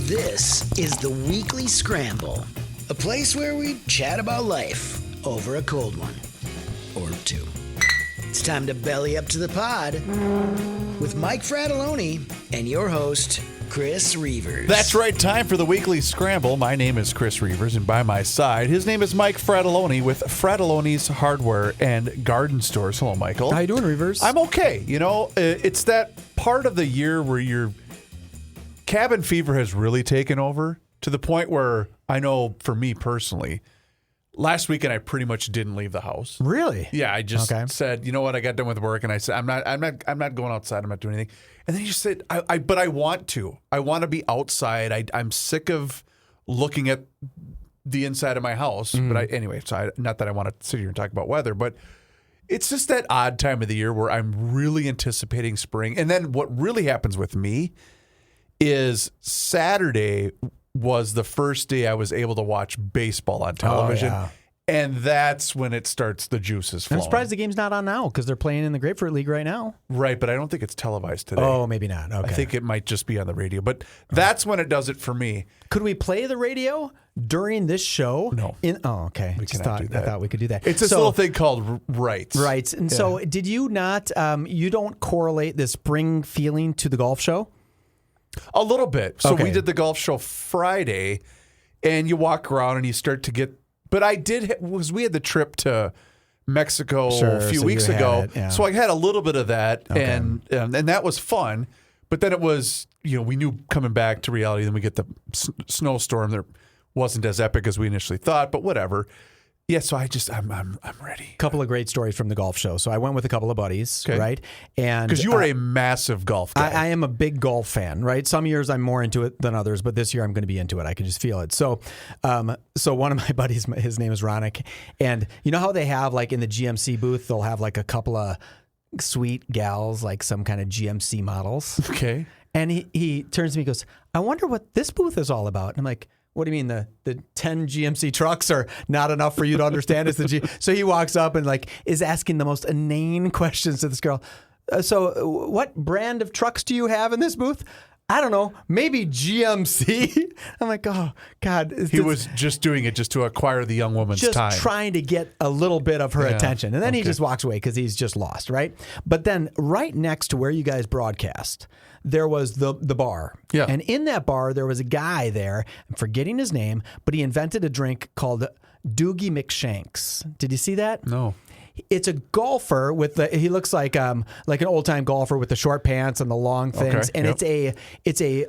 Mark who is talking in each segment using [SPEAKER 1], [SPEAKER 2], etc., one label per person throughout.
[SPEAKER 1] This is the Weekly Scramble, a place where we chat about life over a cold one or two. It's time to belly up to the pod with Mike Fratelloni and your host, Chris Reavers.
[SPEAKER 2] That's right, time for the Weekly Scramble. My name is Chris Reavers, and by my side, his name is Mike Fratelloni with Fratelloni's Hardware and Garden Stores. Hello, Michael.
[SPEAKER 3] How you doing, Reavers?
[SPEAKER 2] I'm okay. You know, it's that part of the year where your cabin fever has really taken over to the point where I know for me personally, last weekend I pretty much didn't leave the house.
[SPEAKER 3] Really?
[SPEAKER 2] Yeah, I just said, you know what? I got done with work, and I said, I'm not going outside. I'm not doing anything. And then you said, but I want to. I want to be outside. I'm sick of looking at the inside of my house.
[SPEAKER 3] Mm-hmm.
[SPEAKER 2] But anyway, so not that I want to sit here and talk about weather, but it's just that odd time of the year where I'm really anticipating spring. And then what really happens with me is Saturday was the first day I was able to watch baseball on television.
[SPEAKER 3] Oh, yeah.
[SPEAKER 2] And that's when it starts, the juices flowing.
[SPEAKER 3] I'm surprised the game's not on now because they're playing in the Grapefruit League right now.
[SPEAKER 2] Right, but I don't think it's televised today.
[SPEAKER 3] Oh, maybe not. Okay.
[SPEAKER 2] I think it might just be on the radio. But that's when it does it for me.
[SPEAKER 3] Could we play the radio during this show?
[SPEAKER 2] No.
[SPEAKER 3] Okay.
[SPEAKER 2] We cannot do that.
[SPEAKER 3] I thought we could do that.
[SPEAKER 2] It's this little thing called rights.
[SPEAKER 3] Rights. And so did you not, you don't correlate the spring feeling to the golf show?
[SPEAKER 2] A little bit. So
[SPEAKER 3] Okay.
[SPEAKER 2] we did the golf show Friday, and you walk around and you start to get. But I did was we had the trip to Mexico a few weeks ago, so I had a little bit of that, and that was fun. But then it was, we knew coming back to reality. Then we get the snowstorm that wasn't as epic as we initially thought, but whatever. Yeah, so I'm ready.
[SPEAKER 3] Couple of great stories from the golf show. So I went with a couple of buddies, right? And
[SPEAKER 2] because you are a massive golf guy.
[SPEAKER 3] I am a big golf fan, right? Some years I'm more into it than others, but this year I'm going to be into it. I can just feel it. So, so one of my buddies, his name is Ronick, and you know how they have like in the GMC booth, they'll have like a couple of sweet gals, like some kind of GMC models.
[SPEAKER 2] Okay.
[SPEAKER 3] And he turns to me and goes, I wonder what this booth is all about. And I'm like, what do you mean the 10 GMC trucks are not enough for you to understand? So he walks up and like is asking the most inane questions to this girl. So what brand of trucks do you have in this booth? I don't know, maybe GMC. I'm like, oh God.
[SPEAKER 2] He was just doing it just to acquire the young woman's time.
[SPEAKER 3] Just trying to get a little bit of her attention. And then he just walks away because he's just lost, right? But then right next to where you guys broadcast, there was the bar.
[SPEAKER 2] Yeah.
[SPEAKER 3] And in that bar, there was a guy there, I'm forgetting his name, but he invented a drink called Doogie McShanks. Did you see that?
[SPEAKER 2] No.
[SPEAKER 3] It's a golfer he looks like an old time golfer with the short pants and the long things, and it's a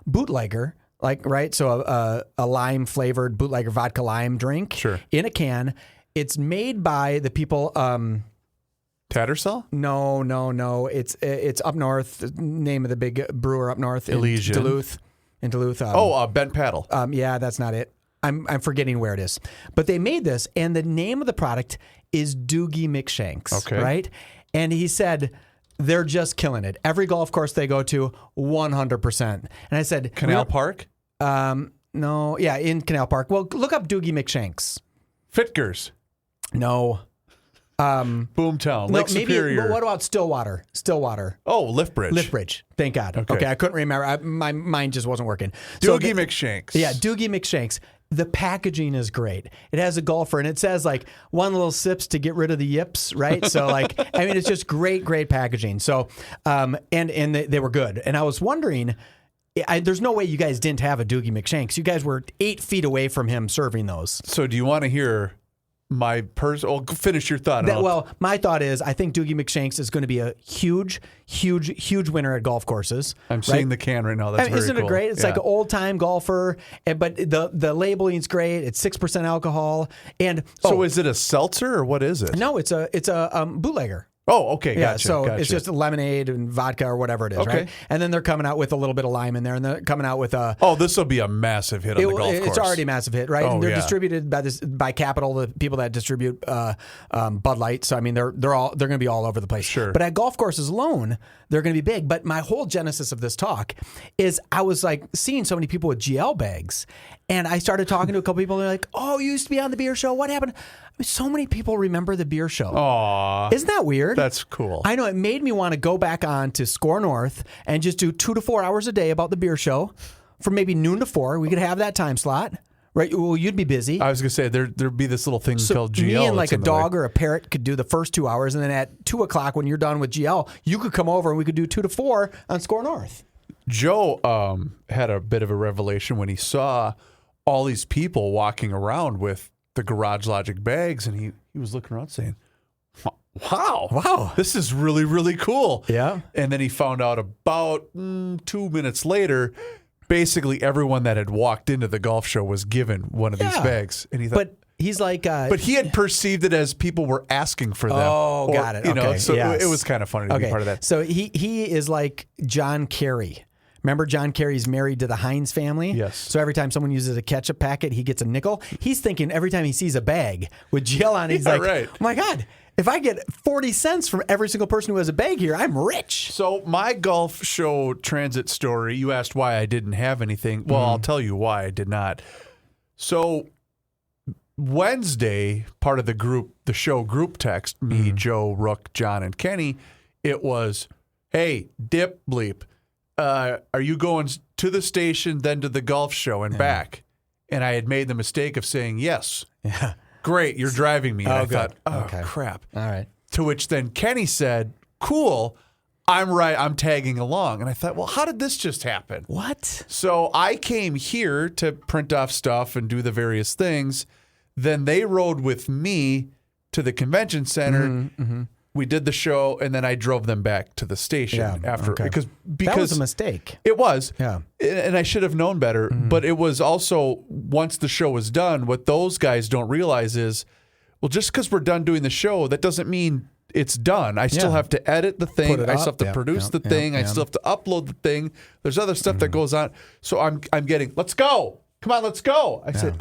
[SPEAKER 3] bootlegger, right? So a lime flavored bootlegger vodka lime drink, in a can. It's made by the people.
[SPEAKER 2] Tattersall?
[SPEAKER 3] No. It's up north. Name of the big brewer up north,
[SPEAKER 2] Elysian.
[SPEAKER 3] In Duluth.
[SPEAKER 2] Bent Paddle.
[SPEAKER 3] Yeah, that's not it. I'm forgetting where it is. But they made this, and the name of the product is Doogie McShanks. Okay. Right? And he said they're just killing it. Every golf course they go to, 100%. And I said,
[SPEAKER 2] Canal Park?
[SPEAKER 3] No. Yeah, in Canal Park. Well, look up Doogie McShanks.
[SPEAKER 2] Fitgers?
[SPEAKER 3] No.
[SPEAKER 2] Boomtown, Lake Superior.
[SPEAKER 3] But what about Stillwater?
[SPEAKER 2] Oh, Liftbridge.
[SPEAKER 3] Thank God. Okay, I couldn't remember. My mind just wasn't working.
[SPEAKER 2] Doogie McShanks.
[SPEAKER 3] Yeah, Doogie McShanks. The packaging is great. It has a golfer, and it says like one little sips to get rid of the yips, right? So it's just great packaging. So, and they were good. And I was wondering, there's no way you guys didn't have a Doogie McShanks. You guys were 8 feet away from him serving those.
[SPEAKER 2] So do you want to hear my finish your thought.
[SPEAKER 3] My thought is I think Doogie McShanks is going to be a huge winner at golf courses.
[SPEAKER 2] I'm seeing the can right now. That's very
[SPEAKER 3] isn't
[SPEAKER 2] cool.
[SPEAKER 3] It great? It's like an old time golfer, but the labeling's great. It's 6% alcohol, and
[SPEAKER 2] so is it a seltzer or what is it?
[SPEAKER 3] No, it's a bootlegger.
[SPEAKER 2] Oh, okay, gotcha.
[SPEAKER 3] Yeah, so it's just lemonade and vodka or whatever it is, right? And then they're coming out with a little bit of lime in there, and they're coming out with a...
[SPEAKER 2] Oh, this will be a massive hit on the golf course.
[SPEAKER 3] It's already a massive hit, right? And they're distributed by Capital, the people that distribute Bud Light. So I mean, they're going to be all over the place.
[SPEAKER 2] Sure.
[SPEAKER 3] But at golf courses alone, they're going to be big. But my whole genesis of this talk is I was like seeing so many people with GL bags, and I started talking to a couple people. And they're like, "Oh, you used to be on the beer show. What happened?" So many people remember the beer show.
[SPEAKER 2] Aw.
[SPEAKER 3] Isn't that weird?
[SPEAKER 2] That's cool.
[SPEAKER 3] I know. It made me want to go back on to Score North and just do 2 to 4 hours a day about the beer show from maybe noon to 4. We could have that time slot. Right? Well, you'd be busy.
[SPEAKER 2] I was going to say, there'd be this little thing called GL.
[SPEAKER 3] Me and like a dog or a parrot could do the first 2 hours. And then at 2 o'clock when you're done with GL, you could come over and we could do 2 to 4 on Score North.
[SPEAKER 2] Joe had a bit of a revelation when he saw all these people walking around with the Garage Logic bags. And he was looking around saying, wow, this is really, really cool.
[SPEAKER 3] Yeah.
[SPEAKER 2] And then he found out about 2 minutes later, basically everyone that had walked into the golf show was given one of these bags. And he thought,
[SPEAKER 3] but he's like,
[SPEAKER 2] but he had perceived it as people were asking for them.
[SPEAKER 3] Oh, got it.
[SPEAKER 2] You know,
[SPEAKER 3] Okay,
[SPEAKER 2] so
[SPEAKER 3] yes.
[SPEAKER 2] it was kind of funny to be part of that.
[SPEAKER 3] So he is like John Kerry. Remember John Kerry's married to the Heinz family?
[SPEAKER 2] Yes.
[SPEAKER 3] So every time someone uses a ketchup packet, he gets a nickel. He's thinking every time he sees a bag with GL on it, he's like,
[SPEAKER 2] right.
[SPEAKER 3] oh my God, if I get 40 cents from every single person who has a bag here, I'm rich.
[SPEAKER 2] So my golf show transit story, you asked why I didn't have anything. Well, I'll tell you why I did not. So Wednesday, part of the show group text, me, Joe, Rook, John, and Kenny, it was, hey, dip bleep. Are you going to the station, then to the golf show and back? And I had made the mistake of saying yes.
[SPEAKER 3] Yeah.
[SPEAKER 2] Great, you're driving me. And I thought,
[SPEAKER 3] Okay.
[SPEAKER 2] crap.
[SPEAKER 3] All right.
[SPEAKER 2] To which then Kenny said, cool, I'm right, I'm tagging along. And I thought, well, how did this just happen?
[SPEAKER 3] What?
[SPEAKER 2] So I came here to print off stuff and do the various things. Then they rode with me to the convention center. We did the show, and then I drove them back to the station after because
[SPEAKER 3] that was a mistake.
[SPEAKER 2] It was,
[SPEAKER 3] Yeah,
[SPEAKER 2] and I should have known better. But it was also once the show was done. What those guys don't realize is, well, just because we're done doing the show, that doesn't mean it's done. I still have to edit the thing. I still have to produce the thing. I still have to upload the thing. There's other stuff that goes on. So I'm getting. Let's go. Come on, let's go. I said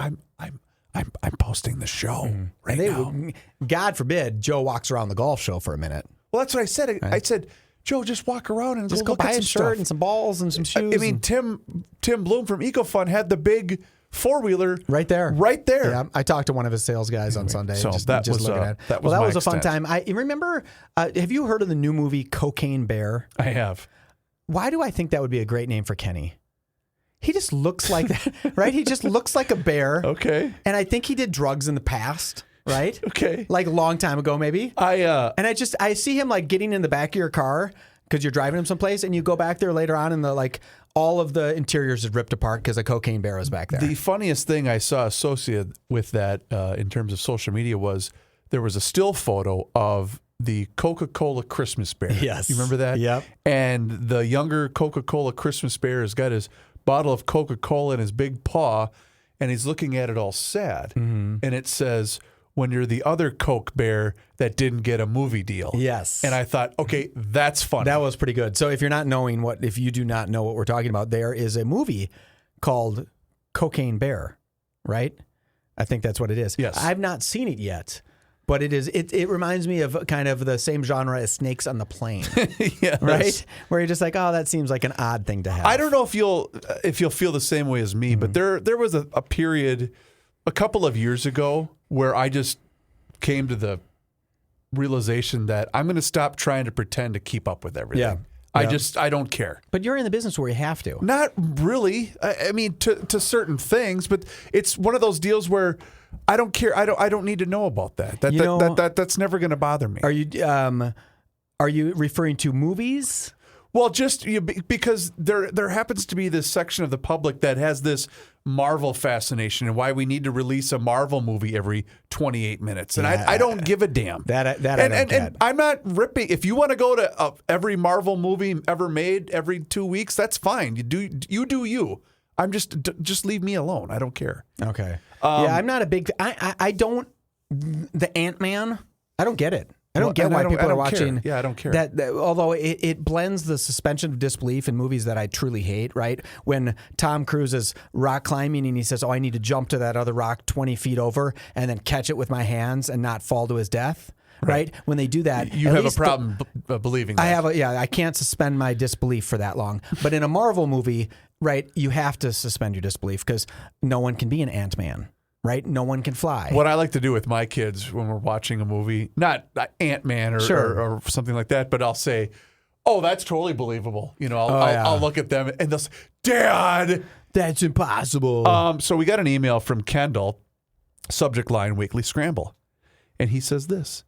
[SPEAKER 2] I'm posting the show right now.
[SPEAKER 3] God forbid Joe walks around the golf show for a minute.
[SPEAKER 2] Well, that's what I said. I said, Joe, just walk around and
[SPEAKER 3] Just
[SPEAKER 2] go
[SPEAKER 3] go buy
[SPEAKER 2] at
[SPEAKER 3] a
[SPEAKER 2] some
[SPEAKER 3] shirt
[SPEAKER 2] stuff.
[SPEAKER 3] and some balls and some shoes.
[SPEAKER 2] I mean, Tim Bloom from EcoFun had the big 4-wheeler
[SPEAKER 3] right there.
[SPEAKER 2] Yeah,
[SPEAKER 3] I talked to one of his sales guys on Sunday.
[SPEAKER 2] So
[SPEAKER 3] just
[SPEAKER 2] that was
[SPEAKER 3] looking at it.
[SPEAKER 2] that was
[SPEAKER 3] that
[SPEAKER 2] my
[SPEAKER 3] was a fun
[SPEAKER 2] extent.
[SPEAKER 3] time. You remember? Have you heard of the new movie Cocaine Bear?
[SPEAKER 2] I have.
[SPEAKER 3] Why do I think that would be a great name for Kenny? He just looks like that, right? He just looks like a bear.
[SPEAKER 2] Okay.
[SPEAKER 3] And I think he did drugs in the past, right?
[SPEAKER 2] Okay.
[SPEAKER 3] Like a long time ago, maybe. And I see him like getting in the back of your car because you're driving him someplace, and you go back there later on, and all of the interiors is ripped apart because a cocaine bear was back there.
[SPEAKER 2] The funniest thing I saw associated with that in terms of social media was there was a still photo of the Coca-Cola Christmas bear.
[SPEAKER 3] Yes.
[SPEAKER 2] You remember that?
[SPEAKER 3] Yep.
[SPEAKER 2] And the younger Coca-Cola Christmas bear has got his bottle of Coca-Cola in his big paw, and he's looking at it all sad. And it says, when you're the other Coke bear that didn't get a movie deal.
[SPEAKER 3] Yes.
[SPEAKER 2] And I thought, okay, that's funny.
[SPEAKER 3] That was pretty good. So if you do not know what we're talking about, there is a movie called Cocaine Bear, right? I think that's what it is.
[SPEAKER 2] Yes.
[SPEAKER 3] I've not seen it yet, but it is. It reminds me of kind of the same genre as Snakes on the Plane,
[SPEAKER 2] Yes.
[SPEAKER 3] right? Where you're just like, oh, that seems like an odd thing to have.
[SPEAKER 2] I don't know if you'll feel the same way as me, but there was a period a couple of years ago where I just came to the realization that I'm going to stop trying to pretend to keep up with everything.
[SPEAKER 3] Yeah.
[SPEAKER 2] I don't care.
[SPEAKER 3] But you're in the business where you have to.
[SPEAKER 2] Not really. I mean, to certain things, but it's one of those deals where I don't care. I don't need to know about that. That's never going to bother me.
[SPEAKER 3] Are you referring to movies?
[SPEAKER 2] Well, just because there happens to be this section of the public that has this Marvel fascination and why we need to release a Marvel movie every 28 minutes. And I don't give a damn. And I'm not ripping. If you want to go to every Marvel movie ever made every 2 weeks, that's fine. You do you. I'm just leave me alone. I don't care.
[SPEAKER 3] Okay. I'm not a big. I don't. The Ant-Man. I don't get it. I don't get why people are watching.
[SPEAKER 2] Yeah, I don't care.
[SPEAKER 3] That although it blends the suspension of disbelief in movies that I truly hate, right? When Tom Cruise is rock climbing and he says, "Oh, I need to jump to that other rock 20 feet over and then catch it with my hands and not fall to his death." Right? When they do that,
[SPEAKER 2] you have a problem believing that.
[SPEAKER 3] I can't suspend my disbelief for that long. But in a Marvel movie, right, you have to suspend your disbelief because no one can be an Ant-Man. right? No one can fly.
[SPEAKER 2] What I like to do with my kids when we're watching a movie, not Ant-Man or something like that, but I'll say, oh, that's totally believable. I'll look at them and they'll say, Dad,
[SPEAKER 3] that's impossible.
[SPEAKER 2] So we got an email from Kendall, subject line, Weekly Scramble. And he says this: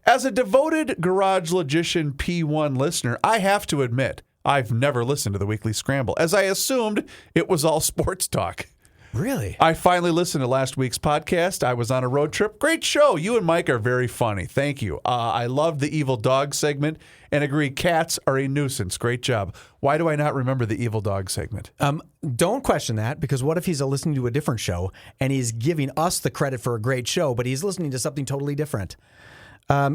[SPEAKER 2] as a devoted Garage Logician P1 listener, I have to admit, I've never listened to the Weekly Scramble, as I assumed it was all sports talk.
[SPEAKER 3] Really?
[SPEAKER 2] I finally listened to last week's podcast. I was on a road trip. Great show. You and Mike are very funny. Thank you. I loved the evil dog segment and agree cats are a nuisance. Great job. Why do I not remember the evil dog segment?
[SPEAKER 3] Don't question that, because what if he's listening to a different show and he's giving us the credit for a great show, but he's listening to something totally different?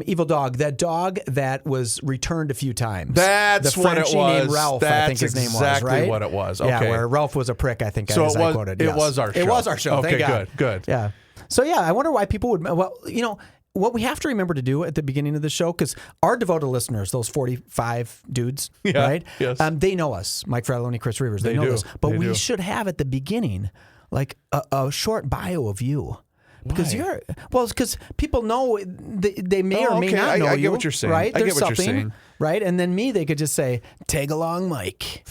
[SPEAKER 3] Evil dog, that dog that was returned a few times.
[SPEAKER 2] That's
[SPEAKER 3] the
[SPEAKER 2] what it
[SPEAKER 3] Frenchie
[SPEAKER 2] was.
[SPEAKER 3] named Ralph,
[SPEAKER 2] That's
[SPEAKER 3] I think his name was,
[SPEAKER 2] exactly
[SPEAKER 3] right?
[SPEAKER 2] what it was.
[SPEAKER 3] Yeah,
[SPEAKER 2] Okay.
[SPEAKER 3] where Ralph was a prick, I think,
[SPEAKER 2] So
[SPEAKER 3] as I quoted.
[SPEAKER 2] it
[SPEAKER 3] Yes.
[SPEAKER 2] was our show.
[SPEAKER 3] It was our show,
[SPEAKER 2] Okay,
[SPEAKER 3] thank God.
[SPEAKER 2] good.
[SPEAKER 3] Yeah. So, yeah, I wonder why people would, well, what we have to remember to do at the beginning of the show, because our devoted listeners, those 45 dudes, right?
[SPEAKER 2] Yes.
[SPEAKER 3] They know us, Mike Fratelloni, Chris Reavers. They know
[SPEAKER 2] do.
[SPEAKER 3] this. But
[SPEAKER 2] They
[SPEAKER 3] we
[SPEAKER 2] do.
[SPEAKER 3] should have at the beginning, like a short bio of you. Because
[SPEAKER 2] Why?
[SPEAKER 3] it's because people know they may or may
[SPEAKER 2] okay.
[SPEAKER 3] not know
[SPEAKER 2] I
[SPEAKER 3] you.
[SPEAKER 2] get what you're saying.
[SPEAKER 3] Right?
[SPEAKER 2] I get
[SPEAKER 3] There's
[SPEAKER 2] what you're
[SPEAKER 3] something,
[SPEAKER 2] saying.
[SPEAKER 3] right? And then me, they could just say, "Tag along, Mike,"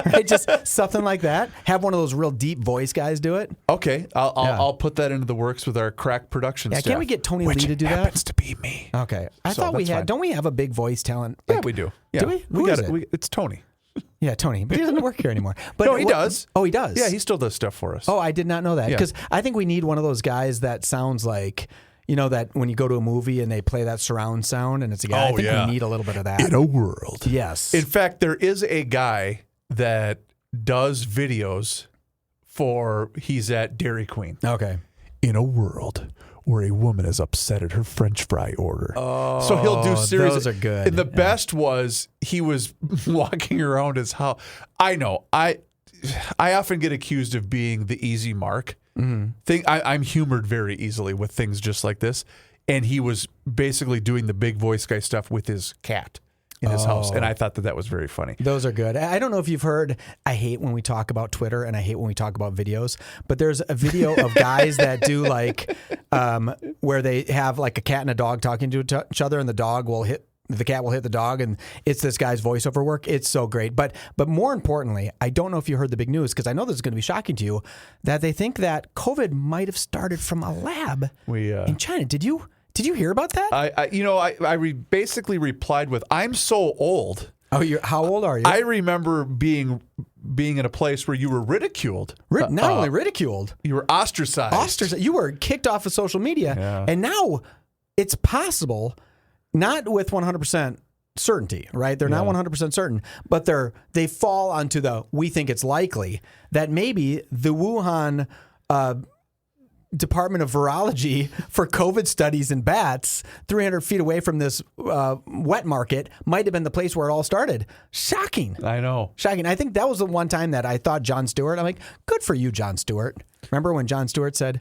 [SPEAKER 3] right? Just something like that. Have one of those real deep voice guys do it.
[SPEAKER 2] Okay, I'll put that into the works with our crack production staff.
[SPEAKER 3] Can't we get Tony
[SPEAKER 2] which
[SPEAKER 3] Lee to do that?
[SPEAKER 2] happens to be me.
[SPEAKER 3] Okay, I
[SPEAKER 2] So
[SPEAKER 3] thought we
[SPEAKER 2] that's
[SPEAKER 3] had.
[SPEAKER 2] fine.
[SPEAKER 3] Don't we have a big voice talent?
[SPEAKER 2] Yeah, we do. Yeah.
[SPEAKER 3] Do we?
[SPEAKER 2] We
[SPEAKER 3] Who
[SPEAKER 2] got
[SPEAKER 3] is it?
[SPEAKER 2] It's Tony.
[SPEAKER 3] Yeah, Tony, but he doesn't work here anymore. But
[SPEAKER 2] No, he does.
[SPEAKER 3] Oh, he does.
[SPEAKER 2] Yeah, he still does stuff for us.
[SPEAKER 3] Oh, I did not know that,
[SPEAKER 2] Yeah.
[SPEAKER 3] because I think we need one of those guys that sounds like. That when you go to a movie and they play that surround sound and it's a guy, I think we need a little bit of that.
[SPEAKER 2] In a world.
[SPEAKER 3] Yes.
[SPEAKER 2] In fact, there is a guy that does videos he's at Dairy Queen.
[SPEAKER 3] Okay.
[SPEAKER 2] In a world where a woman is upset at her French fry order. Oh, so he'll do series.
[SPEAKER 3] Those are good.
[SPEAKER 2] And the best was he was walking around his house. I know. I often get accused of being the easy mark. Mm-hmm. I'm humored very easily with things just like this. And he was basically doing the big voice guy stuff with his cat in his house. And I thought that was very funny.
[SPEAKER 3] Those are good. I don't know if you've heard, I hate when we talk about Twitter and I hate when we talk about videos, but there's a video of guys that do like, where they have like a cat and a dog talking to each other and the cat will hit the dog, and it's this guy's voiceover work. It's so great. But more importantly, I don't know if you heard the big news, because I know this is going to be shocking to you, that they think that COVID might have started from a lab in China. Did you hear about that?
[SPEAKER 2] I basically replied with, I'm so old.
[SPEAKER 3] Oh, how old are you?
[SPEAKER 2] I remember being in a place where you were ridiculed.
[SPEAKER 3] Not only ridiculed.
[SPEAKER 2] You were ostracized.
[SPEAKER 3] You were kicked off of social media. And now it's possible, not with 100% certainty, right? They're not 100% certain, but they fall onto we think it's likely that maybe the Wuhan Department of Virology for COVID studies in bats 300 feet away from this wet market might have been the place where it all started. Shocking.
[SPEAKER 2] I know.
[SPEAKER 3] Shocking. I think that was the one time that I thought Jon Stewart, I'm like, good for you, Jon Stewart. Remember when Jon Stewart said,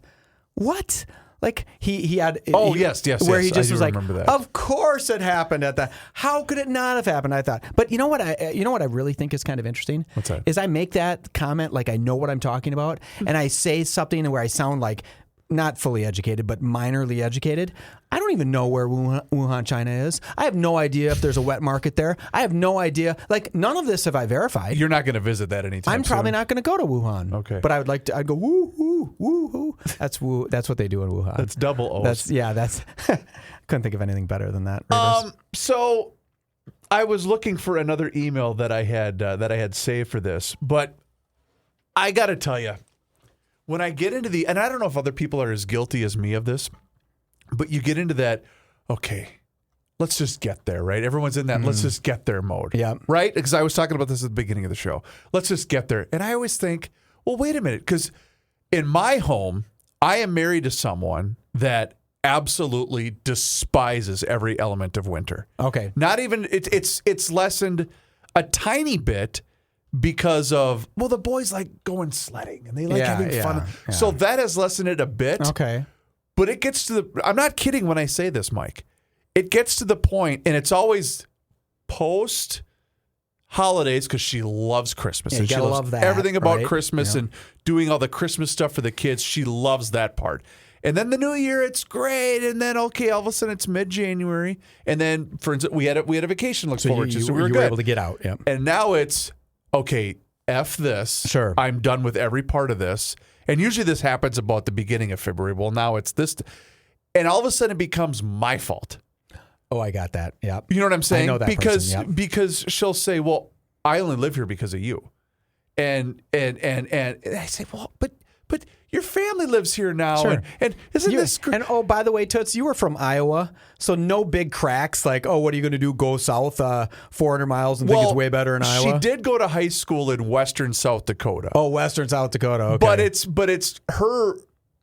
[SPEAKER 3] what? Like he had.
[SPEAKER 2] Oh, yes.
[SPEAKER 3] Where he just was like,
[SPEAKER 2] that.
[SPEAKER 3] of course it happened at that. How could it not have happened? I thought. But you know what I really think is kind of interesting?
[SPEAKER 2] What's that?
[SPEAKER 3] Is I make that comment like I know what I'm talking about, and I say something where I sound like not fully educated, but minorly educated. I don't even know where Wuhan, China is. I have no idea if there's a wet market there. I have no idea. Like, none of this have I verified.
[SPEAKER 2] You're not going to visit that anytime
[SPEAKER 3] I'm probably
[SPEAKER 2] soon.
[SPEAKER 3] not going to go to Wuhan.
[SPEAKER 2] Okay.
[SPEAKER 3] But I would like to. I'd go woo hoo woo hoo. That's what they do in Wuhan.
[SPEAKER 2] That's double O's.
[SPEAKER 3] That's. Couldn't think of anything better than that.
[SPEAKER 2] So I was looking for another email that I had saved for this, but I got to tell you, when I get into and I don't know if other people are as guilty as me of this, but you get into that, okay, let's just get there, right? Everyone's in that let's just get there mode.
[SPEAKER 3] Yeah.
[SPEAKER 2] Right? Because I was talking about this at the beginning of the show. Let's just get there. And I always think, well, wait a minute, because in my home, I am married to someone that absolutely despises every element of winter.
[SPEAKER 3] Okay.
[SPEAKER 2] Not even, it's lessened a tiny bit because of, well, the boys like going sledding and they like having fun.
[SPEAKER 3] Yeah.
[SPEAKER 2] So that has lessened it a bit.
[SPEAKER 3] Okay.
[SPEAKER 2] But it gets to I'm not kidding when I say this, Mike. It gets to the point, and it's always post holidays because she loves Christmas.
[SPEAKER 3] Yeah,
[SPEAKER 2] and
[SPEAKER 3] you
[SPEAKER 2] she
[SPEAKER 3] gotta
[SPEAKER 2] loves
[SPEAKER 3] love that,
[SPEAKER 2] everything about
[SPEAKER 3] right?
[SPEAKER 2] Christmas and doing all the Christmas stuff for the kids. She loves that part. And then the new year, it's great. And then, okay, all of a sudden it's mid-January. And then, for instance, we had a vacation to look forward to, so we were good.
[SPEAKER 3] able to get out. Yep.
[SPEAKER 2] And now it's, okay, F this.
[SPEAKER 3] Sure.
[SPEAKER 2] I'm done with every part of this. And usually this happens about the beginning of February. Well, now it's this. And all of a sudden it becomes my fault.
[SPEAKER 3] Oh, I got that. Yeah.
[SPEAKER 2] You know what I'm saying?
[SPEAKER 3] I know that person,
[SPEAKER 2] because she'll say, well, I only live here because of you. And I say, well, but your family lives here now.
[SPEAKER 3] Sure.
[SPEAKER 2] And isn't this great?
[SPEAKER 3] And oh, by the way, Toots, you were from Iowa, so no big cracks like, oh, what are you going to do? Go south 400 miles and think it's way better in Iowa?
[SPEAKER 2] She did go to high school in western South Dakota.
[SPEAKER 3] Oh, western South Dakota. Okay.
[SPEAKER 2] But it's her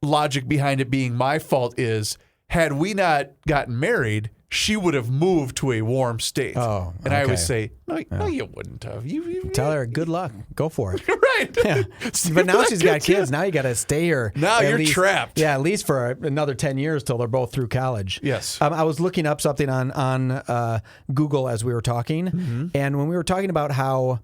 [SPEAKER 2] logic behind it being my fault is, had we not gotten married, she would have moved to a warm state.
[SPEAKER 3] Oh,
[SPEAKER 2] and I always
[SPEAKER 3] okay.
[SPEAKER 2] say, no, you wouldn't have. You
[SPEAKER 3] Tell her good luck. Go for it.
[SPEAKER 2] right.
[SPEAKER 3] Yeah. But now she's got kids. Now you got to stay here.
[SPEAKER 2] Now
[SPEAKER 3] at
[SPEAKER 2] you're
[SPEAKER 3] least,
[SPEAKER 2] trapped.
[SPEAKER 3] Yeah, at least for another 10 years till they're both through college.
[SPEAKER 2] Yes.
[SPEAKER 3] I was looking up something on Google as we were talking, and when we were talking about how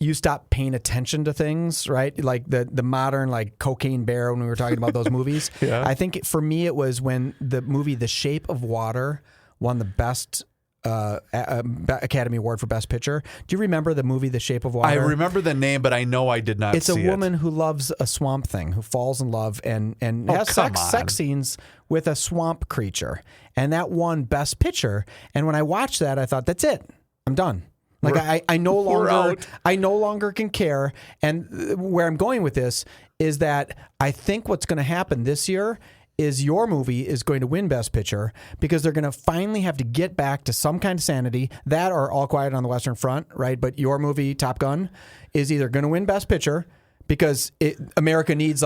[SPEAKER 3] you stop paying attention to things, right? Like the modern, like Cocaine Bear, when we were talking about those movies.
[SPEAKER 2] Yeah.
[SPEAKER 3] I think for me it was when the movie The Shape of Water won the best Academy Award for Best Picture. Do you remember the movie The Shape of Water?
[SPEAKER 2] I remember the name, but I know I did not see it.
[SPEAKER 3] It's a woman who loves a swamp thing, who falls in love and has sex scenes with a swamp creature. And that won Best Picture. And when I watched that, I thought, that's it. I'm done. Like I no longer can care. And where I'm going with this is that I think what's going to happen this year is your movie is going to win Best Picture because they're going to finally have to get back to some kind of sanity. That or All Quiet on the Western Front, right? But your movie, Top Gun, is either going to win Best Picture because America needs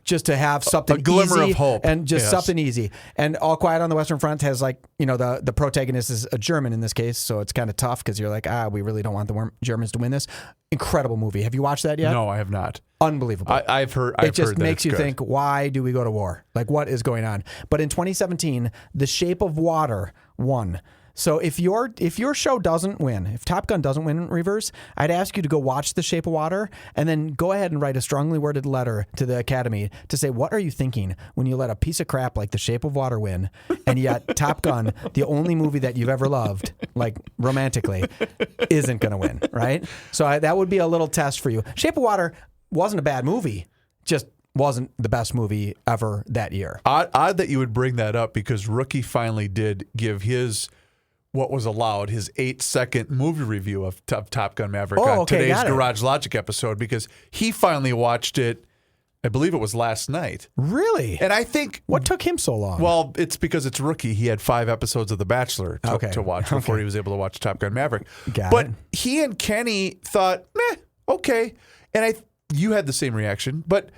[SPEAKER 3] just to have something
[SPEAKER 2] a glimmer
[SPEAKER 3] easy
[SPEAKER 2] of hope
[SPEAKER 3] and just something easy. And All Quiet on the Western Front has the protagonist is a German in this case, so it's kind of tough because you're like, we really don't want the Germans to win this. Incredible movie. Have you watched that yet?
[SPEAKER 2] No, I have not.
[SPEAKER 3] Unbelievable.
[SPEAKER 2] I've heard.
[SPEAKER 3] It just
[SPEAKER 2] heard
[SPEAKER 3] makes you
[SPEAKER 2] good.
[SPEAKER 3] think, why do we go to war? Like, what is going on? But in 2017, The Shape of Water won. So if your show doesn't win, if Top Gun doesn't win in reverse, I'd ask you to go watch The Shape of Water and then go ahead and write a strongly worded letter to the Academy to say, what are you thinking when you let a piece of crap like The Shape of Water win, and yet Top Gun, the only movie that you've ever loved, like romantically, isn't going to win, right? So that would be a little test for you. Shape of Water wasn't a bad movie, just wasn't the best movie ever that year.
[SPEAKER 2] Odd that you would bring that up because Rookie finally did give his what was allowed, his 8-second movie review of Top Gun Maverick on today's Garage Logic episode because he finally watched it. I believe it was last night.
[SPEAKER 3] Really?
[SPEAKER 2] And I think...
[SPEAKER 3] What took him so long?
[SPEAKER 2] Well, it's because it's Rookie. He had 5 episodes of The Bachelor to watch before he was able to watch Top Gun Maverick. But he and Kenny thought, okay. And you had the same reaction. But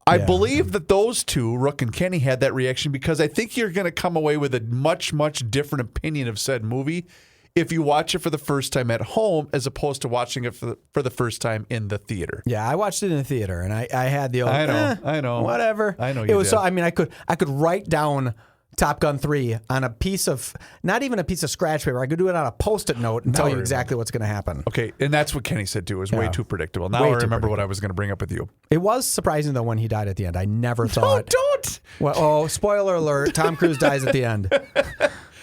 [SPEAKER 2] I believe that those two, Rook and Kenny, had that reaction because I think you're going to come away with a much, much different opinion of said movie if you watch it for the first time at home as opposed to watching it for the first time in the theater.
[SPEAKER 3] Yeah, I watched it in the theater, and I had the old,
[SPEAKER 2] I know.
[SPEAKER 3] Whatever.
[SPEAKER 2] I know you
[SPEAKER 3] It was
[SPEAKER 2] did.
[SPEAKER 3] so, I mean, I could write down Top Gun 3 on a piece of, not even a piece of scratch paper. I could do it on a Post-it note and tell you exactly what's going to happen.
[SPEAKER 2] Okay, and that's what Kenny said too. It was way too predictable. Now I remember what I was going to bring up with you.
[SPEAKER 3] It was surprising, though, when he died at the end. I never thought.
[SPEAKER 2] Don't!
[SPEAKER 3] Well, spoiler alert, Tom Cruise dies at the end.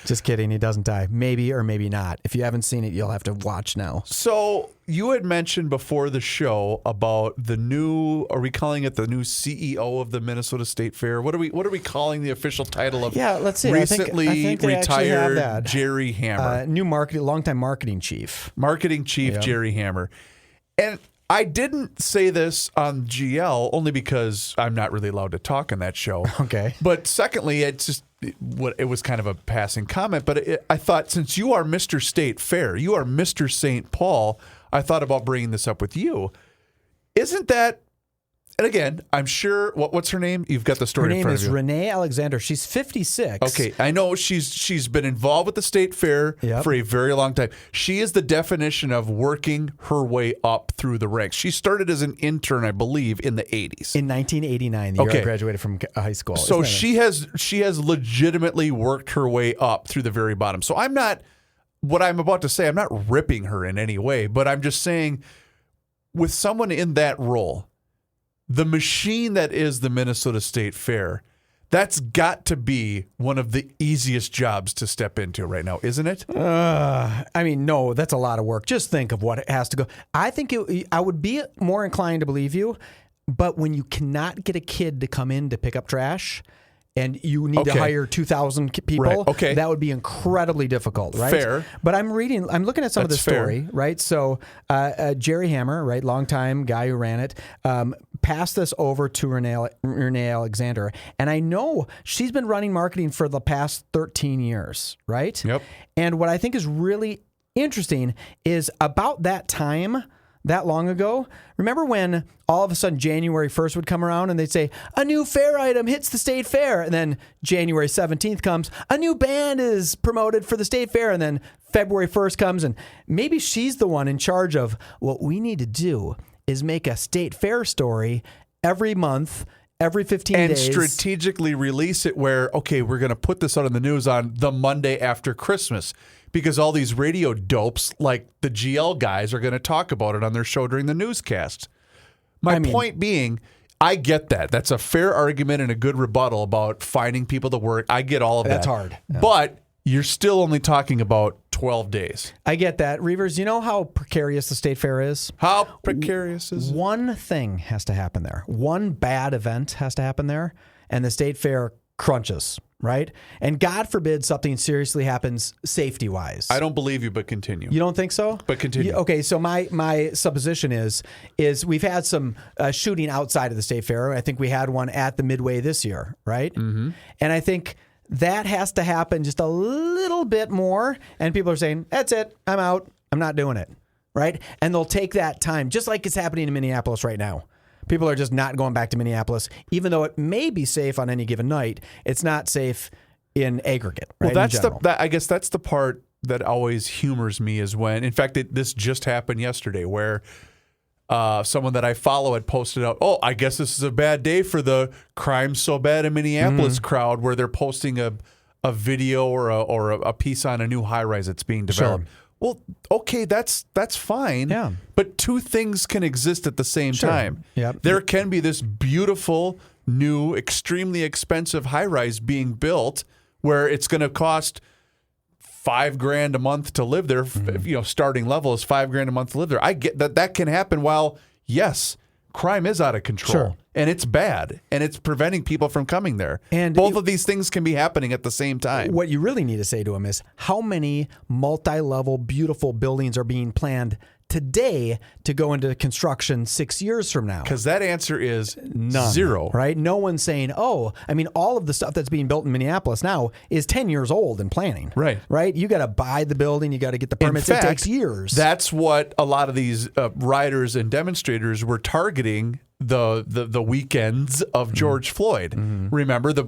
[SPEAKER 3] Just kidding, he doesn't die. Maybe or maybe not. If you haven't seen it, you'll have to watch now.
[SPEAKER 2] So you had mentioned before the show about the new, are we calling it the new CEO of the Minnesota State Fair? What are we calling the official title of
[SPEAKER 3] let's see.
[SPEAKER 2] recently
[SPEAKER 3] I think they actually have
[SPEAKER 2] retired
[SPEAKER 3] that.
[SPEAKER 2] Jerry Hammer?
[SPEAKER 3] Longtime marketing chief.
[SPEAKER 2] Marketing chief Jerry Hammer. And I didn't say this on GL only because I'm not really allowed to talk on that show.
[SPEAKER 3] Okay.
[SPEAKER 2] But secondly, it was kind of a passing comment, but I thought since you are Mr. State Fair, you are Mr. St. Paul, I thought about bringing this up with you. Isn't that, and again, I'm sure, what's her name? You've got the story in front of you.
[SPEAKER 3] Her name is Renee Alexander. She's 56.
[SPEAKER 2] Okay, I know she's been involved with the State Fair for a very long time. She is the definition of working her way up through the ranks. She started as an intern, I believe, in the 80s.
[SPEAKER 3] In 1989, the year I graduated from high school.
[SPEAKER 2] So she has legitimately worked her way up through the very bottom. So I'm not what I'm about to say, I'm not ripping her in any way, but I'm just saying with someone in that role, the machine that is the Minnesota State Fair, that's got to be one of the easiest jobs to step into right now, isn't it?
[SPEAKER 3] I mean, no, that's a lot of work. Just think of what it has to go. I think I would be more inclined to believe you, but when you cannot get a kid to come in to pick up trash and you need to hire 2,000 people, that would be incredibly difficult, right?
[SPEAKER 2] Fair.
[SPEAKER 3] But I'm looking at some of the story, right? So Jerry Hammer, right, longtime guy who ran it, passed this over to Renee Alexander. And I know she's been running marketing for the past 13 years, right?
[SPEAKER 2] Yep.
[SPEAKER 3] And what I think is really interesting is about that time, that long ago, remember when all of a sudden January 1st would come around and they'd say, a new fair item hits the state fair. And then January 17th comes, a new band is promoted for the state fair. And then February 1st comes, and maybe she's the one in charge of what we need to do is make a state fair story every month, every 15 days.
[SPEAKER 2] And strategically release it where, okay, we're going to put this out on the news on the Monday after Christmas. Because all these radio dopes, like the GL guys, are going to talk about it on their show during the newscast. My point being, I get that. That's a fair argument and a good rebuttal about finding people to work. I get all of that.
[SPEAKER 3] That's hard. Yeah.
[SPEAKER 2] But you're still only talking about 12 days.
[SPEAKER 3] I get that. Reavers, you know how precarious the state fair is?
[SPEAKER 2] How precarious is it?
[SPEAKER 3] One thing has to happen there. One bad event has to happen there, and the state fair crunches. Right? And God forbid something seriously happens safety-wise.
[SPEAKER 2] I don't believe you, but continue.
[SPEAKER 3] You don't think so?
[SPEAKER 2] But continue.
[SPEAKER 3] Okay, so my supposition is we've had some shooting outside of the state fair. I think we had one at the Midway this year, right? Mm-hmm. And I think that has to happen just a little bit more. And people are saying, that's it. I'm out. I'm not doing it. Right? And they'll take that time, just like it's happening in Minneapolis right now. People are just not going back to Minneapolis, even though it may be safe on any given night. It's not safe in aggregate. Right?
[SPEAKER 2] Well, I guess that's the part that always humors me is when, in fact, this just happened yesterday, where someone that I follow had posted out, "Oh, I guess this is a bad day for the crime so bad in Minneapolis crowd," where they're posting a video or a piece on a new high rise that's being developed.
[SPEAKER 3] Sure.
[SPEAKER 2] Well, okay, that's fine.
[SPEAKER 3] Yeah.
[SPEAKER 2] But two things can exist at the same time.
[SPEAKER 3] Yep.
[SPEAKER 2] There can be this beautiful, new, extremely expensive high-rise being built where it's going to cost $5,000 a month to live there. Mm-hmm. Starting level is $5,000 a month to live there. I get that can happen while, yes, crime is out of control.
[SPEAKER 3] Sure.
[SPEAKER 2] And it's bad, and it's preventing people from coming there. And both of these things can be happening at the same time.
[SPEAKER 3] What you really need to say to them is how many multi-level, beautiful buildings are being planned today to go into construction 6 years from now?
[SPEAKER 2] Because that answer is
[SPEAKER 3] none.
[SPEAKER 2] Zero.
[SPEAKER 3] Right? No one's saying, all of the stuff that's being built in Minneapolis now is 10 years old in planning.
[SPEAKER 2] Right.
[SPEAKER 3] Right? You got to buy the building. You got to get the permits.
[SPEAKER 2] In fact,
[SPEAKER 3] it takes years.
[SPEAKER 2] That's what a lot of these riders and demonstrators were targeting the weekends of George Floyd. Mm-hmm. Remember the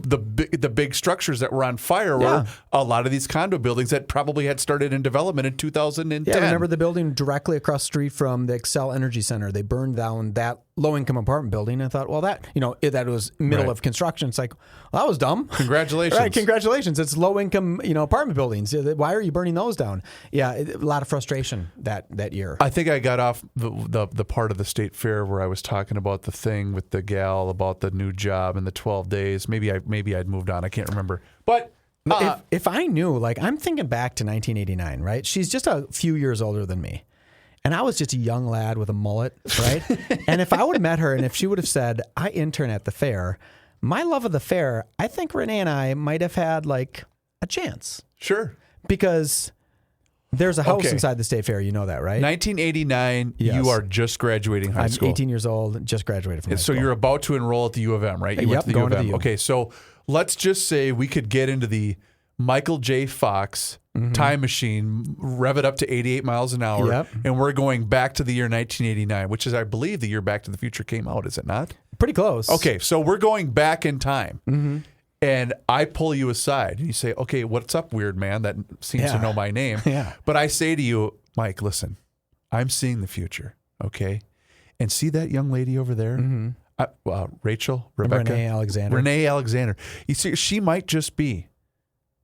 [SPEAKER 2] big structures that were on fire were a lot of these condo buildings that probably had started in development in 2010.
[SPEAKER 3] Yeah, remember the building directly across the street from the Excel Energy Center? They burned down that low-income apartment building and thought, well, that was middle of construction. It's like, well, that was dumb.
[SPEAKER 2] Congratulations.
[SPEAKER 3] Right, congratulations. It's low-income, apartment buildings. Why are you burning those down? Yeah, a lot of frustration that year.
[SPEAKER 2] I think I got off the part of the state fair where I was talking about the thing with the gal about the new job and the 12 days. Maybe I'd moved on. I can't remember. But
[SPEAKER 3] if I knew, I'm thinking back to 1989, right? She's just a few years older than me. And I was just a young lad with a mullet, right? And if I would have met her and if she would have said, I intern at the fair, my love of the fair, I think Renee and I might have had a chance.
[SPEAKER 2] Sure.
[SPEAKER 3] Because there's a house inside the state fair. You know that, right?
[SPEAKER 2] 1989,
[SPEAKER 3] yes.
[SPEAKER 2] You are just graduating high school.
[SPEAKER 3] I'm 18 years old, just graduated from high school.
[SPEAKER 2] So you're about to enroll at the U of M, right?
[SPEAKER 3] Yep, going to the U.
[SPEAKER 2] Okay, so let's just say we could get into the Michael J. Fox time machine, rev it up to 88 miles an hour, and we're going back to the year 1989, which is, I believe, the year Back to the Future came out, is it not?
[SPEAKER 3] Pretty close.
[SPEAKER 2] Okay, so we're going back in time. Mm-hmm. And I pull you aside, and you say, okay, what's up, weird man that seems to know my name?
[SPEAKER 3] Yeah.
[SPEAKER 2] But I say to you, Mike, listen, I'm seeing the future, okay? And see that young lady over there? Mm-hmm. Rebecca?
[SPEAKER 3] Renee Alexander.
[SPEAKER 2] Renee Alexander. You see, she might just be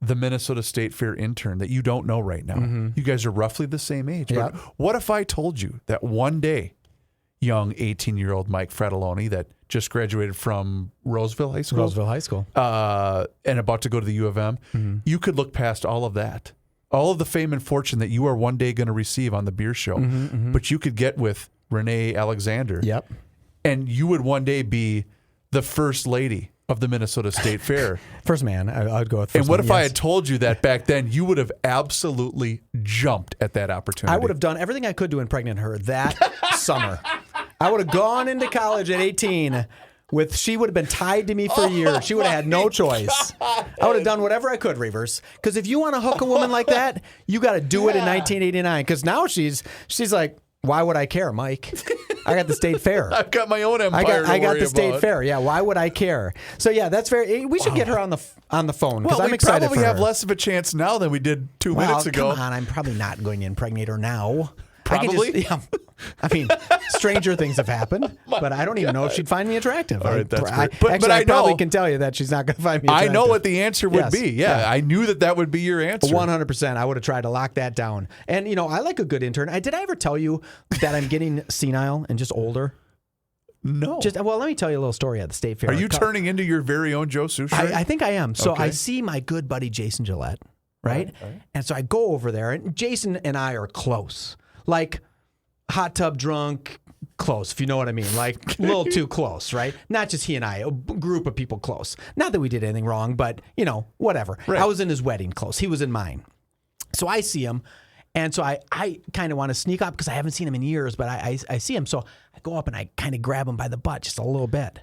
[SPEAKER 2] the Minnesota State Fair intern that you don't know right now.
[SPEAKER 3] Mm-hmm.
[SPEAKER 2] You guys are roughly the same age.
[SPEAKER 3] Yep.
[SPEAKER 2] But what if I told you that one day, young 18-year-old Mike Fratelloni that just graduated from Roseville High School, and about to go to the U of M, you could look past all of that, all of the fame and fortune that you are one day going to receive on the beer show, but you could get with Renee Alexander.
[SPEAKER 3] Yep.
[SPEAKER 2] And you would one day be the first lady of the Minnesota State Fair.
[SPEAKER 3] First man, I'd go with first
[SPEAKER 2] And what
[SPEAKER 3] man,
[SPEAKER 2] if I had told you that back then? You would have absolutely jumped at that opportunity.
[SPEAKER 3] I would have done everything I could to impregnate her that summer. I would have gone into college at 18 she would have been tied to me for a year. She would have had no choice. I would have done whatever I could, Reavers. Because if you want to hook a woman like that, you got to do it in 1989. Because now she's like, why would I care, Mike? I got the State Fair.
[SPEAKER 2] I've got my own empire.
[SPEAKER 3] I got the State Fair. Yeah, why would I care? So yeah, that's very. We should get her on the phone because I'm excited for her.
[SPEAKER 2] We probably have less of a chance now than we did 2 minutes ago.
[SPEAKER 3] Come on, I'm probably not going to impregnate her now.
[SPEAKER 2] Probably.
[SPEAKER 3] I mean, stranger things have happened, but I don't even know if she'd find me attractive.
[SPEAKER 2] All right, that's great.
[SPEAKER 3] But I probably can tell you that she's not going to find me attractive.
[SPEAKER 2] I know what the answer would be. Yeah,
[SPEAKER 3] Yeah.
[SPEAKER 2] I knew that would be your answer.
[SPEAKER 3] 100%. I would have tried to lock that down. And, I like a good intern. Did I ever tell you that I'm getting senile and just older?
[SPEAKER 2] No.
[SPEAKER 3] Well, let me tell you a little story at the State Fair.
[SPEAKER 2] Are you turning into your very own Joe Souchere?
[SPEAKER 3] I think I am. So
[SPEAKER 2] Okay.
[SPEAKER 3] I see my good buddy Jason Gillette, right? And so I go over there, and Jason and I are close. Like hot tub drunk, close, if you know what I mean. Like a little too close, right? Not just he and I, a group of people close. Not that we did anything wrong, but, whatever.
[SPEAKER 2] Right.
[SPEAKER 3] I was in his wedding close. He was in mine. So I see him. And so I kind of want to sneak up because I haven't seen him in years, but I see him. So I go up and I kind of grab him by the butt just a little bit.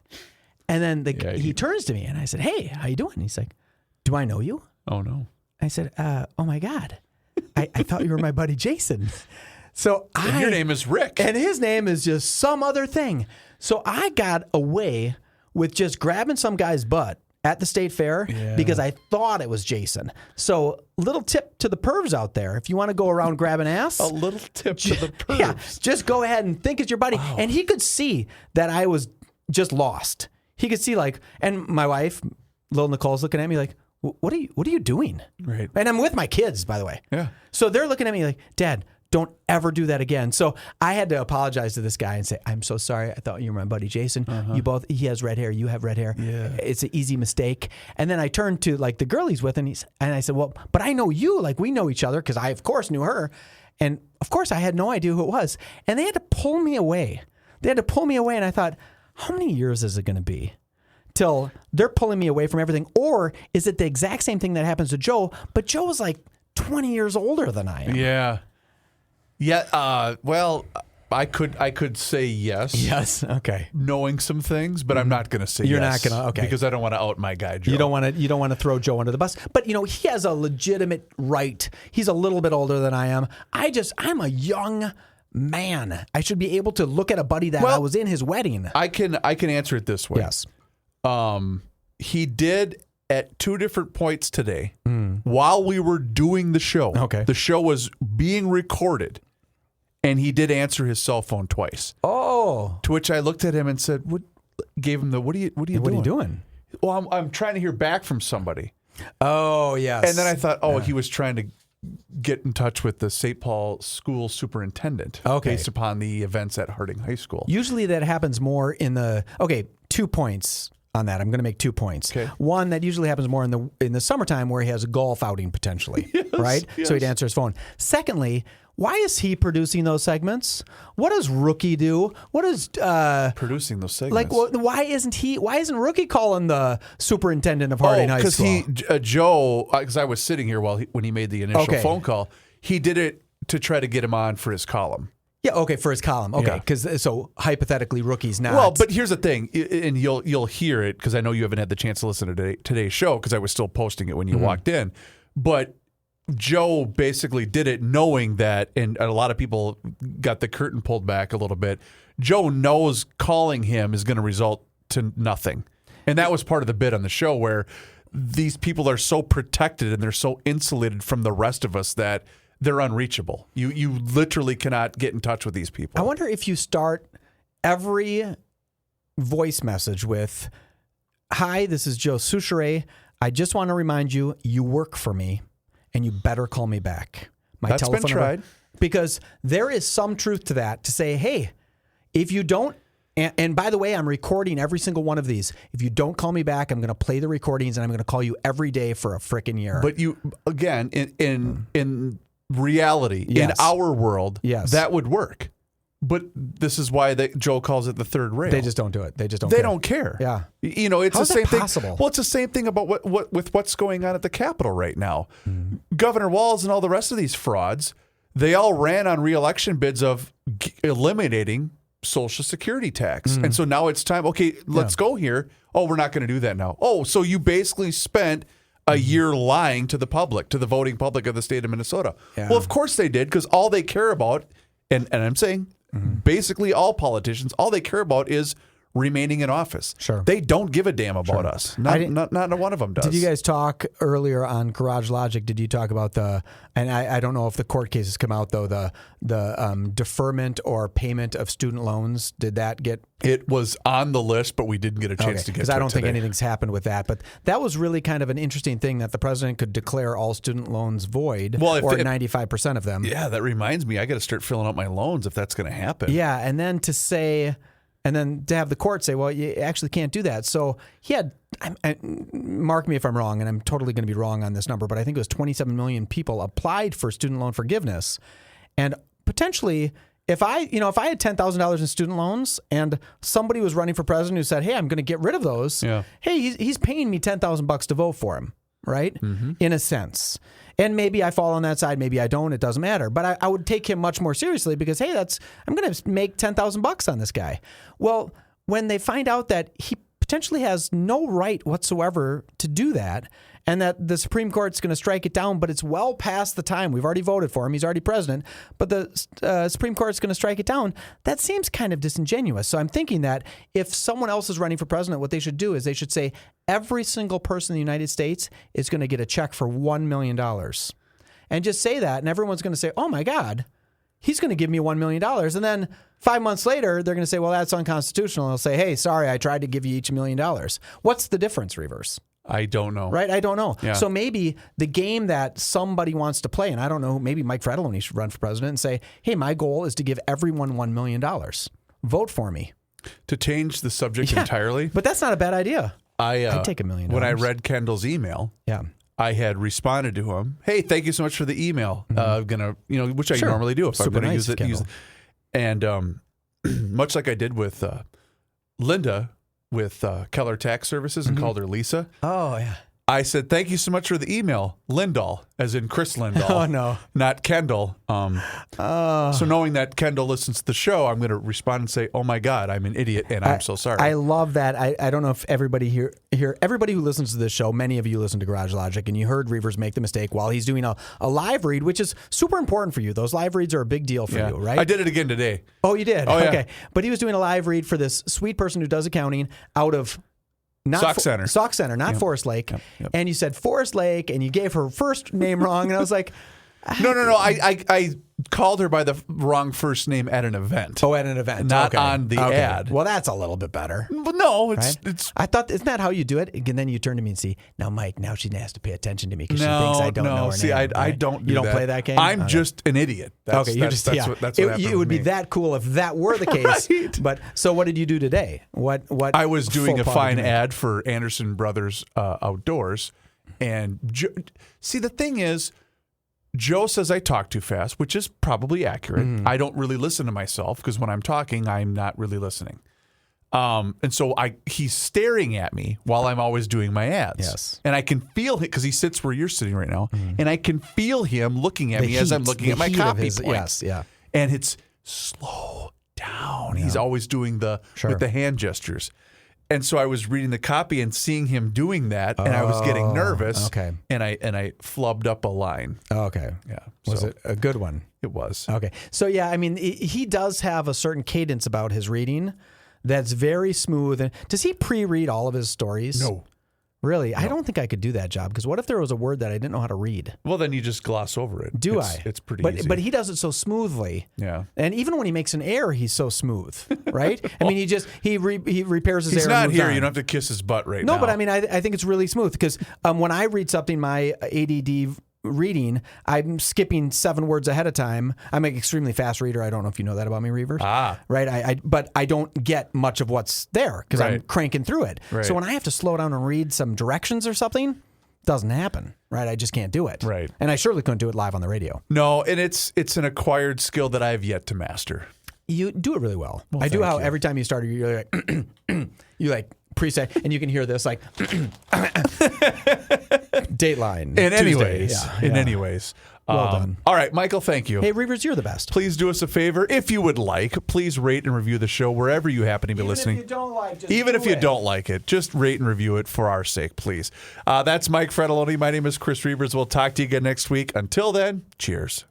[SPEAKER 3] And then he turns to me and I said, "Hey, how you doing?" And he's like, "Do I know you?"
[SPEAKER 2] Oh, no.
[SPEAKER 3] I said, "Oh my God. I thought you were my buddy Jason." So
[SPEAKER 2] And your name is Rick.
[SPEAKER 3] And his name is just some other thing. So I got away with just grabbing some guy's butt at the State Fair because I thought it was Jason. So little tip to the pervs out there. If you want to go around grabbing ass.
[SPEAKER 2] A little tip to the pervs.
[SPEAKER 3] Yeah, just go ahead and think it's your buddy. Wow. And he could see that I was just lost. He could see and my wife, little Nicole's looking at me like, what are you doing?
[SPEAKER 2] Right.
[SPEAKER 3] And I'm with my kids, by the way.
[SPEAKER 2] Yeah.
[SPEAKER 3] So they're looking at me like, "Dad, don't ever do that again." So I had to apologize to this guy and say, "I'm so sorry. I thought you were my buddy Jason. He has red hair. You have red hair.
[SPEAKER 2] Yeah.
[SPEAKER 3] It's an easy mistake." And then I turned to the girl he's with and I said, "Well, but I know you. We know each other," because I, of course, knew her. And of course, I had no idea who it was. And they had to pull me away. And I thought, how many years is it going to be till they're pulling me away from everything? Or is it the exact same thing that happens to Joe, but Joe was 20 years older than I am?
[SPEAKER 2] Yeah. Yeah. Well, I could say yes.
[SPEAKER 3] Yes. Okay.
[SPEAKER 2] Knowing some things, but I'm not going to say
[SPEAKER 3] You're
[SPEAKER 2] yes.
[SPEAKER 3] not going to. Okay.
[SPEAKER 2] Because I don't want to out my guy, Joe.
[SPEAKER 3] You don't want to throw Joe under the bus. But he has a legitimate right. He's a little bit older than I am. I'm a young man. I should be able to look at a buddy that I was in his wedding.
[SPEAKER 2] I can answer it this way.
[SPEAKER 3] Yes.
[SPEAKER 2] He did at two different points today while we were doing the show.
[SPEAKER 3] Okay.
[SPEAKER 2] The show was being recorded. And he did answer his cell phone twice.
[SPEAKER 3] Oh.
[SPEAKER 2] To which I looked at him and said, "What?" Gave him the, "What are you doing?
[SPEAKER 3] What are you doing?"
[SPEAKER 2] Well, I'm trying to hear back from somebody.
[SPEAKER 3] Oh, yes.
[SPEAKER 2] And then I thought, he was trying to get in touch with the St. Paul school superintendent based upon the events at Harding High School.
[SPEAKER 3] Usually that happens more in 2 points on that. I'm going to make 2 points.
[SPEAKER 2] Okay.
[SPEAKER 3] One, that usually happens more in the summertime where he has a golf outing potentially, right?
[SPEAKER 2] Yes.
[SPEAKER 3] So he'd answer his phone. Secondly, why is he producing those segments? What does Rookie do? What is
[SPEAKER 2] producing those segments?
[SPEAKER 3] Why isn't Rookie calling the superintendent of Harding High School?
[SPEAKER 2] Because Joe, because I was sitting here when he made the initial phone call, he did it to try to get him on for his column.
[SPEAKER 3] Yeah, okay, for his column. Okay, because so hypothetically, Rookie's not.
[SPEAKER 2] Well, but here's the thing, and you'll hear it because I know you haven't had the chance to listen to today's show because I was still posting it when you walked in. But Joe basically did it knowing that, and a lot of people got the curtain pulled back a little bit. Joe knows calling him is going to result to nothing. And that was part of the bit on the show where these people are so protected and they're so insulated from the rest of us that they're unreachable. You literally cannot get in touch with these people.
[SPEAKER 3] I wonder if you start every voice message with, "Hi, this is Joe Souchere. I just want to remind you, you work for me, and you better call me back.
[SPEAKER 2] That's been tried.
[SPEAKER 3] Because there is some truth to that, to say, hey, if you don't, and by the way, I'm recording every single one of these. If you don't call me back, I'm going to play the recordings, and I'm going to call you every day for a frickin' year.
[SPEAKER 2] But you, again, in reality,
[SPEAKER 3] Yes.
[SPEAKER 2] in our world,
[SPEAKER 3] Yes.
[SPEAKER 2] that would work. But this is why Joe calls it the third rail.
[SPEAKER 3] They just don't do it. They just don't.
[SPEAKER 2] They
[SPEAKER 3] care.
[SPEAKER 2] don't care.
[SPEAKER 3] Yeah.
[SPEAKER 2] You know, it's
[SPEAKER 3] How's
[SPEAKER 2] the same
[SPEAKER 3] that possible?
[SPEAKER 2] thing. Well, it's the same thing about with what's going on at the Capitol right now. Governor Walz and all the rest of these frauds, they all ran on re-election bids of eliminating Social Security tax. And so now it's time, okay, let's go here. Oh, we're not going to do that now. Oh, so you basically spent a year lying to the public, to the voting public of the state of Minnesota.
[SPEAKER 3] Yeah.
[SPEAKER 2] Well, of course they did, because all they care about, and I'm saying basically all politicians, all they care about is remaining in office.
[SPEAKER 3] Sure.
[SPEAKER 2] They don't give a damn about us. Not one of them does.
[SPEAKER 3] Did you guys talk earlier on Garage Logic? Did you talk about and I don't know if the court cases come out though, the deferment or payment of student loans? Did that get?
[SPEAKER 2] It was on the list, but we didn't get a chance to get to it
[SPEAKER 3] because I don't think
[SPEAKER 2] today.
[SPEAKER 3] anything's happened with that. But that was really kind of an interesting thing, that the president could declare all student loans void, or 95% of them.
[SPEAKER 2] Yeah, that reminds me. I got to start filling out my loans if that's going to happen.
[SPEAKER 3] Yeah, and then to have the court say, well, you actually can't do that. So he had, mark me if I'm wrong, and I'm totally going to be wrong on this number, but I think it was 27 million people applied for student loan forgiveness. And potentially, if I had $10,000 in student loans and somebody was running for president who said, hey, I'm going to get rid of those.
[SPEAKER 2] Yeah.
[SPEAKER 3] Hey, he's paying me $10,000 to vote for him, right? In a sense. And maybe I fall on that side, maybe I don't, it doesn't matter. But I would take him much more seriously because, hey, I'm going to make $10,000 on this guy. Well, when they find out that he potentially has no right whatsoever to do that, and that the Supreme Court's going to strike it down, but it's well past the time. We've already voted for him. He's already president. But the Supreme Court's going to strike it down. That seems kind of disingenuous. So I'm thinking that if someone else is running for president, what they should do is they should say every single person in the United States is going to get a check for $1 million. And just say that, and everyone's going to say, oh, my God, he's going to give me $1 million. And then 5 months later, they're going to say, well, that's unconstitutional. And they'll say, hey, sorry, I tried to give you each $1 million. What's the difference, Reavers?
[SPEAKER 2] I don't know.
[SPEAKER 3] Right? I don't know.
[SPEAKER 2] Yeah.
[SPEAKER 3] So maybe the game that somebody wants to play, and I don't know, maybe Mike Fredolini should run for president and say, hey, my goal is to give everyone $1 million. Vote for me.
[SPEAKER 2] To change the subject entirely.
[SPEAKER 3] But that's not a bad idea. I'd take $1 million.
[SPEAKER 2] When I read Kendall's email, I had responded to him, hey, thank you so much for the email. I'm gonna, which I normally do if I'm going to use it. And much like I did with Linda with Keller Tax Services and called her Lisa.
[SPEAKER 3] Oh, yeah.
[SPEAKER 2] I said, thank you so much for the email, Lindahl, as in Chris Lindahl.
[SPEAKER 3] Oh, no.
[SPEAKER 2] Not Kendall. So knowing that Kendall listens to the show, I'm going to respond and say, oh, my God, I'm an idiot, and I'm so sorry.
[SPEAKER 3] I love that. I don't know if everybody here, everybody who listens to this show, many of you listen to Garage Logic, and you heard Reavers make the mistake while he's doing a live read, which is super important for you. Those live reads are a big deal for you, right?
[SPEAKER 2] I did it again today.
[SPEAKER 3] Oh, you did?
[SPEAKER 2] Oh, yeah.
[SPEAKER 3] Okay. But he was doing a live read for this sweet person who does accounting out of
[SPEAKER 2] Sauk Center,
[SPEAKER 3] not Forest Lake. Yep. And you said Forest Lake, and you gave her first name wrong, and I was like,
[SPEAKER 2] No. I called her by the wrong first name at an event.
[SPEAKER 3] Oh, at an event,
[SPEAKER 2] not on the ad.
[SPEAKER 3] Well, that's a little bit better.
[SPEAKER 2] But no,
[SPEAKER 3] it's. I thought, isn't that how you do it? And then you turn to me and see, now, Mike, now she has to pay attention to me because she thinks I don't know her
[SPEAKER 2] name.
[SPEAKER 3] Right?
[SPEAKER 2] I don't.
[SPEAKER 3] You don't play that game.
[SPEAKER 2] I'm just an idiot.
[SPEAKER 3] That's what happened. It would be that cool if that were the case.
[SPEAKER 2] Right.
[SPEAKER 3] But so, what did you do today? What?
[SPEAKER 2] I was doing a fine ad for Anderson Brothers Outdoors, and see, the thing is, Joe says I talk too fast, which is probably accurate. I don't really listen to myself because when I'm talking, I'm not really listening. And so he's staring at me while I'm always doing my ads.
[SPEAKER 3] Yes.
[SPEAKER 2] And I can feel it because he sits where you're sitting right now. And I can feel him looking at me as I'm looking at my copy points.
[SPEAKER 3] Yes, yeah.
[SPEAKER 2] And it's slow down. Yeah. He's always doing with the hand gestures. And so I was reading the copy and seeing him doing that, and I was getting nervous.
[SPEAKER 3] Okay.
[SPEAKER 2] And I flubbed up a line.
[SPEAKER 3] Okay.
[SPEAKER 2] Yeah.
[SPEAKER 3] Was it a good one?
[SPEAKER 2] It was.
[SPEAKER 3] Okay. So yeah, I mean, he does have a certain cadence about his reading that's very smooth. Does he pre-read all of his stories?
[SPEAKER 2] No.
[SPEAKER 3] Really? I don't think I could do that job because what if there was a word that I didn't know how to read?
[SPEAKER 2] Well, then you just gloss over it. It's pretty easy.
[SPEAKER 3] But he does it so smoothly.
[SPEAKER 2] Yeah.
[SPEAKER 3] And even when he makes an error, he's so smooth, right? I mean, he repairs his error.
[SPEAKER 2] He's not
[SPEAKER 3] and moves
[SPEAKER 2] here.
[SPEAKER 3] on.
[SPEAKER 2] You don't have to kiss his butt right now.
[SPEAKER 3] No, but I mean, I think it's really smooth because when I read something, my ADD reading, I'm skipping 7 words ahead of time. I'm an extremely fast reader. I don't know if you know that about me, Reavers. Right? But I don't get much of what's there because I'm cranking through it.
[SPEAKER 2] Right.
[SPEAKER 3] So when I have to slow down and read some directions or something, doesn't happen. Right? I just can't do it.
[SPEAKER 2] Right.
[SPEAKER 3] And I surely couldn't do it live on the radio.
[SPEAKER 2] No, and it's an acquired skill that I have yet to master.
[SPEAKER 3] You do it really well. I do how every time you start, you're like, you like preset, and you can hear this like Dateline.
[SPEAKER 2] In any ways.
[SPEAKER 3] Yeah.
[SPEAKER 2] Anyways.
[SPEAKER 3] Well done.
[SPEAKER 2] All right, Michael, thank you.
[SPEAKER 3] Hey, Reavers, you're the best.
[SPEAKER 2] Please do us a favor. If you would like, please rate and review the show wherever you happen to be listening.
[SPEAKER 3] Even if you don't like, just
[SPEAKER 2] Even if you
[SPEAKER 3] it.
[SPEAKER 2] don't like it, just rate and review it for our sake, please. That's Mike Fredoloni. My name is Chris Reavers. We'll talk to you again next week. Until then, cheers.